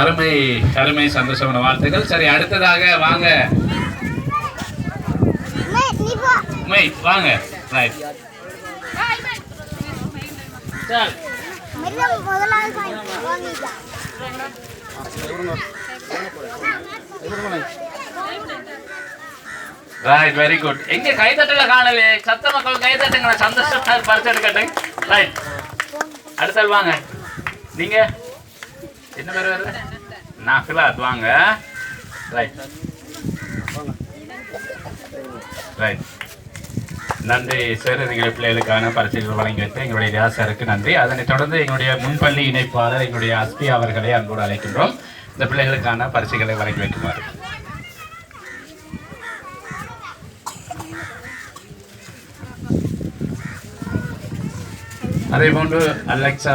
அருமை அருமை சந்தோஷமான வாழ்த்துக்கள். சரி, அடுத்ததாக வாங்க வாங்க. Right, right, very good. எங்க கைதட்டல காணலே, சத்த மக்கள் கைதட்டுங்க, சந்தோஷமா பரிசு எடுக்கட்டும். ரைட், அடுத்த வாங்க. நீங்க என்ன பேர் வருது? நஃபிலாத், வாங்க. ரைட் ரைட், நன்றி சார். எங்களுடைய பிள்ளைகளுக்கான பரிசுகள் வழங்கி வைத்து எங்களுடைய வியாசருக்கு நன்றி. அதனைத் தொடர்ந்து எங்களுடைய முன்பள்ளி இணைப்பாளர் எங்களுடைய அஸ்பி அவர்களை அன்போடு அழைக்கின்றோம். இந்த பிள்ளைகளுக்கான பரிசுகளை வழங்கி வைக்குமாறு. அதே போன்று அலெக்சா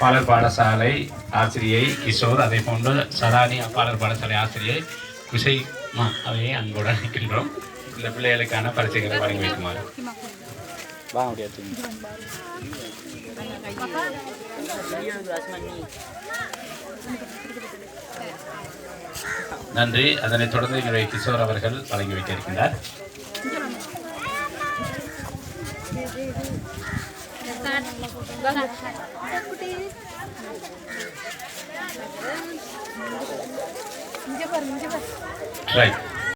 பாலர் பாடசாலை ஆசிரியை கிஷோர், அதே போன்று சதானி பாலர் பாடசாலை ஆசிரியை குஷைமா அவையை அன்போடு அழைக்கின்றோம். இந்த பிள்ளைகளுக்கான பரிசுகளை வழங்கி வைக்குமாறு. நன்றி. அதனைத் தொடர்ந்து எங்களுடைய கிஷோர் அவர்கள் வழங்கி வைக்க இருக்கின்றார். ரைட்.